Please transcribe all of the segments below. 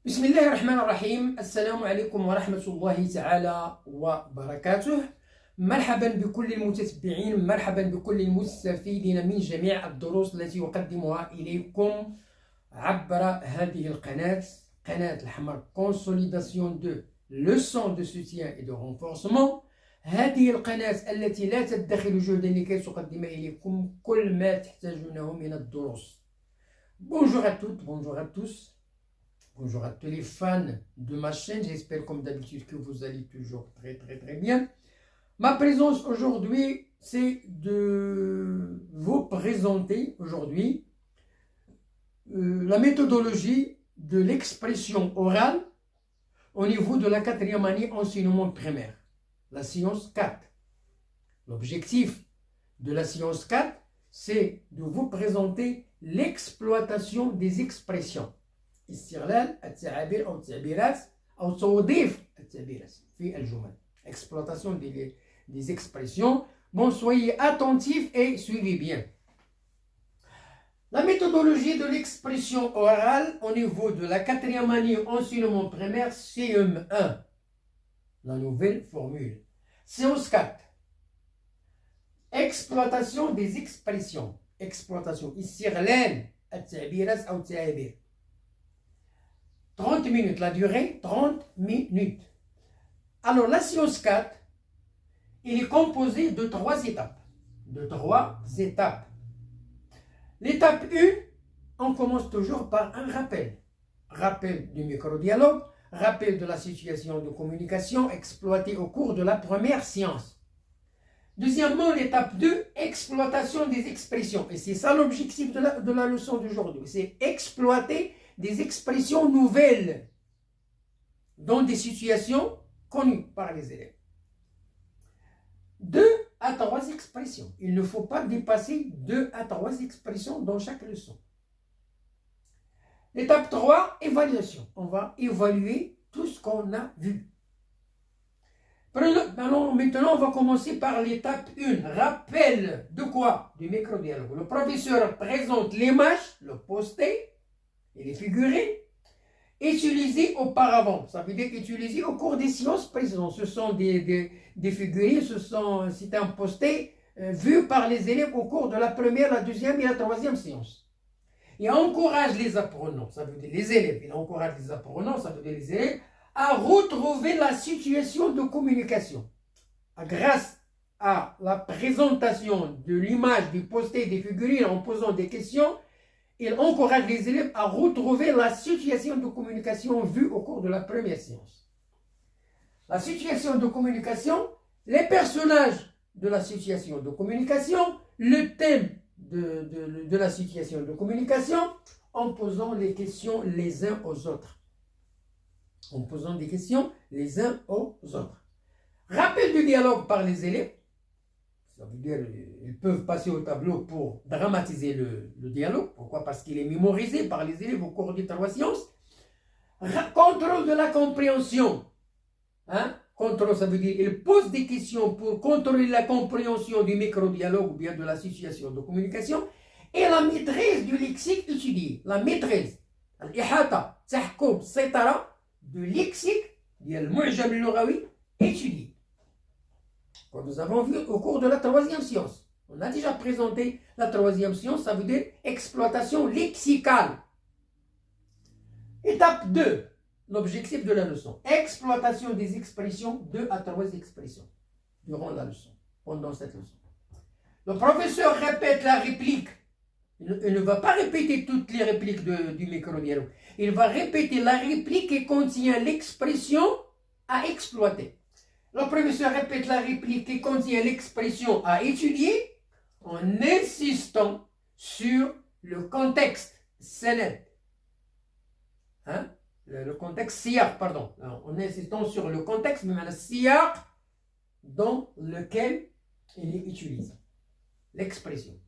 بسم الله الرحمن الرحيم. السلام عليكم ورحمة الله تعالى وبركاته. مرحبا بكل المتتبعين، مرحبا بكل المستفيدين من جميع الدروس التي أقدمها إليكم عبر هذه القناة، قناة الحمر Consolidation de leçons de soutien et de renforcement. هذه القناة التي لا تدخر جهدا لكي تقدم إليكم كل ما تحتاجونه من الدروس. Bonjour à toutes, bonjour à tous. Bonjour à tous les fans de ma chaîne, j'espère comme d'habitude que vous allez toujours très bien. Ma présence aujourd'hui, c'est de vous présenter aujourd'hui la méthodologie de l'expression orale au niveau de la 4e année enseignement primaire, la science 4. L'objectif de la science 4, c'est de vous présenter l'exploitation des expressions. استغلال التعابير أو التعبيرات أو توظيف التعبيرات في الجمل. Exploitation des expressions. Bon, soyez attentifs et suivez bien. La méthodologie de l'expression orale au niveau de la 4e année enseignement primaire CM1. La nouvelle formule. Séance 4. Exploitation des expressions. Exploitation. استغلال التعبيرات أو التعابير. 30 minutes, la durée, 30 minutes. Alors, la science 4, il est composé de 3 étapes. L'étape 1, on commence toujours par un rappel. Rappel du micro-dialogue, rappel de la situation de communication exploitée au cours de la première séance. Deuxièmement, l'étape 2, exploitation des expressions. Et c'est ça l'objectif de la leçon d'aujourd'hui. C'est exploiter des expressions nouvelles dans des situations connues par les élèves. 2 à 3 expressions. Il ne faut pas dépasser 2 à 3 expressions dans chaque leçon. L'étape 3, évaluation. On va évaluer tout ce qu'on a vu. Alors, maintenant, on va commencer par l'étape 1. Rappel de quoi? Du micro-dialogue. Le professeur présente l'image, le poster, et les figurines utilisées auparavant. Ça veut dire utilisées au cours des séances précédentes. Ce sont des figurines, c'est un posté vu par les élèves au cours de la première, la deuxième et la troisième séance. Il encourage les apprenants, ça veut dire les élèves, il encourage les apprenants, ça veut dire les élèves, à retrouver la situation de communication. Grâce à la présentation de l'image, du posté, des figurines en posant des questions, il encourage les élèves à retrouver la situation de communication vue au cours de la première séance. La situation de communication, les personnages de la situation de communication, le thème de la situation de communication, en posant les questions les uns aux autres. En posant des questions les uns aux autres. Rappel du dialogue par les élèves. Ça veut dire qu'ils peuvent passer au tableau pour dramatiser le dialogue. Pourquoi? Parce qu'il est mémorisé par les élèves au cours des 3 séances. Contrôle de la compréhension. Contrôle, ça veut dire qu'ils posent des questions pour contrôler la compréhension du micro-dialogue ou bien de la situation de communication. Et la maîtrise du lexique étudié. La maîtrise. Al-ihata, tahkoum, saitara, du lexique, le mu'jam al-lughawi, étudié. Comme nous avons vu au cours de la 3e séance. On a déjà présenté la 3e séance, ça veut dire exploitation lexicale. Étape 2, l'objectif de la leçon. Exploitation des expressions, 2 à 3 expressions durant la leçon, pendant cette leçon. Le professeur répète la réplique. Il ne va pas répéter toutes les répliques du micro-dialogue. Il va répéter la réplique qui contient l'expression à exploiter. Le professeur répète la réplique qui contient l'expression à étudier en insistant sur le contexte sanad. Le contexte siyaq, pardon. En insistant sur le contexte, mais le siyaq dans lequel il est utilisé. L'expression.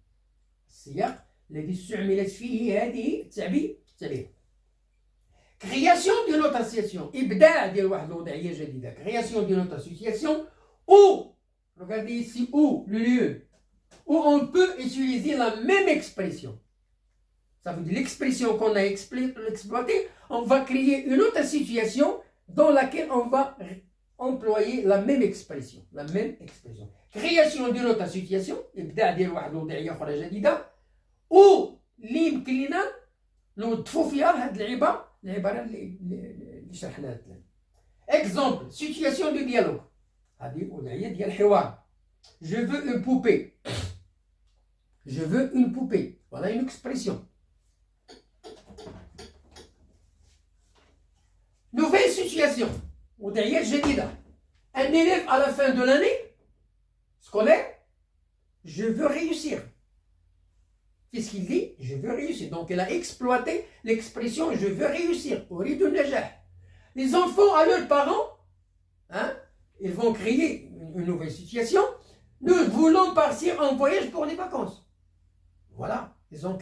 Siyaq, الذي استعملت فيه هذه التعبير. Création d'une autre association. إبداع ديال واحد الوضعية جديدة. Création d'une autre association où, regardez ici, où, le lieu, où on peut utiliser la même expression. ça veut dire l'expression qu'on a exploitée, on va créer une autre situation dans laquelle on va employer la même expression. La même expression. Création d'une autre situation, إبداع ديال واحد الوضعية أخرى جديدة، واللي يمكن لنا نوظفوا فيها هذه العبارة اللي شرحناها الآن. Exemple, situation de dialogue. هذه وضعية ديال الحوار. Je veux une poupée. Je veux une poupée. Voilà une expression. Nouvelle situation. وضعية جديدة. Un élève à la fin de l'année scolaire, je veux réussir. Qu'est-ce qu'il dit? Je veux réussir. Donc il a exploité l'expression je veux réussir. أريد النجاح. Les enfants à leurs parents, hein, ils vont créer une nouvelle situation. Nous voulons partir en voyage pour les vacances. Voilà, ils ont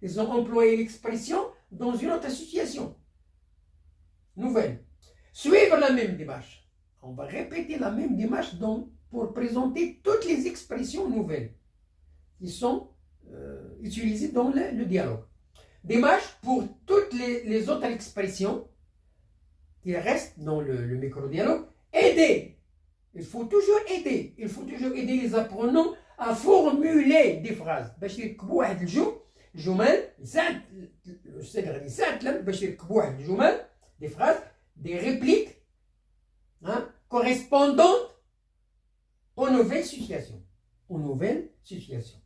ils ont employé l'expression dans une autre situation. Nouvelle. Suivre la même démarche. On va répéter la même démarche pour présenter toutes les expressions nouvelles qui sont utilisées dans le dialogue. Démarche pour toutes les autres expressions qui restent dans le micro-dialogue. Aider. Il faut toujours aider. Il faut toujours aider les apprenants à formuler des phrases. باش يركبوا واحد الجمل يساعد الأستاذ غادي يساعد باش يركبوا واحد الجمل des phrases, des répliques, hein, correspondantes aux nouvelles situations. Aux nouvelles situations.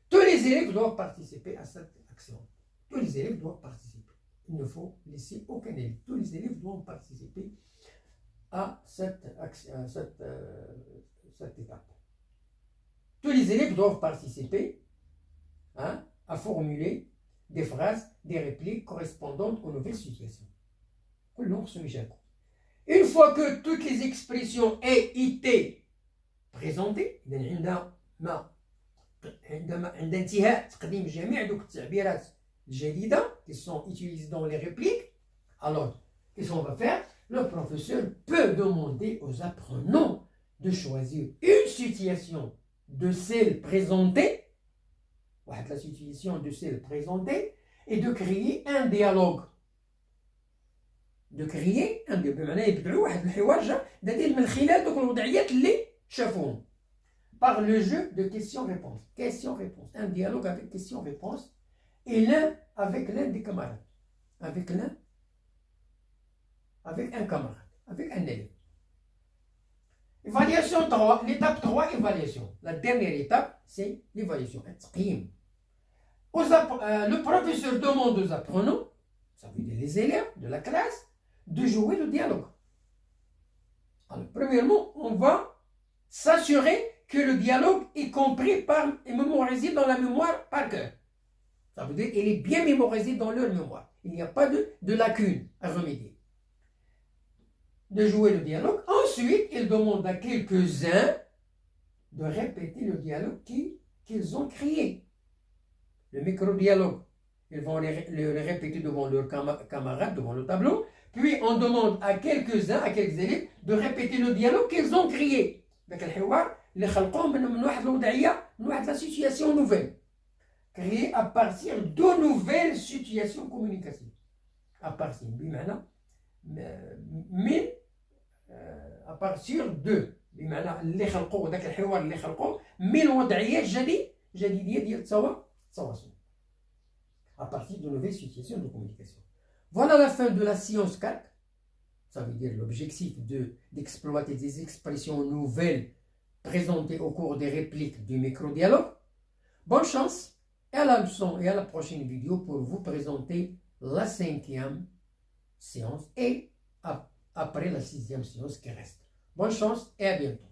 Tous les élèves doivent participer à cette action. Tous les élèves doivent participer. Il ne faut laisser aucun élève. Tous les élèves doivent participer à cette étape. Tous les élèves doivent participer, hein, à formuler des phrases, des répliques correspondantes aux nouvelles situations. Une fois que toutes les expressions aient été présentées, عند انتهاء تقديم جميع دوك التعبيرات الجديدة qui sont utilisées dans les répliques, alors qu'est-ce qu'on va faire? Le professeur peut demander aux apprenants de choisir une situation de celle présentée, la situation de celle présentée, et de créer un dialogue. De créer un dialogue. بمعنى يبدعوا واحد الحوار من خلال دوك الوضعيات اللي شافوهم. Par le jeu de questions-réponses. Questions-réponses. Un dialogue avec questions-réponses. Et l'un avec l'un des camarades. Avec un camarade. Avec un élève. Évaluation 3. L'étape 3, évaluation. La dernière étape, c'est l'évaluation. Le professeur demande aux apprenants, ça veut dire les élèves de la classe, de jouer le dialogue. Alors, premièrement, on va s'assurer que le dialogue est compris et mémorisé dans la mémoire par cœur. Ça veut dire qu'il est bien mémorisé dans leur mémoire. Il n'y a pas de lacune à remédier. De jouer le dialogue. Ensuite, il demande à quelques-uns de répéter le dialogue qu'ils ont créé. Le micro-dialogue. Ils vont le répéter devant leurs camarades, devant le tableau. Puis, on demande à quelques élèves, de répéter le dialogue qu'ils ont créé. Donc, الحوار اللي خلقوه من واحد الوضعية من واحد la situation nouvelle. Créé à partir de nouvelles situations communicatives. À partir, بمعنى à partir de بمعنى اللي خلقوه ذاك الحوار اللي خلقوه من وضعيات جديدة ديال التواصل. À partir de nouvelles situations de communication. Voilà la fin de la séance 4. Ça veut dire l'objectif d'exploiter des expressions nouvelles présentées au cours des répliques du micro-dialogue. Bonne chance et à la leçon et à la prochaine vidéo pour vous présenter la 5e séance et après la 6e séance qui reste. Bonne chance et à bientôt.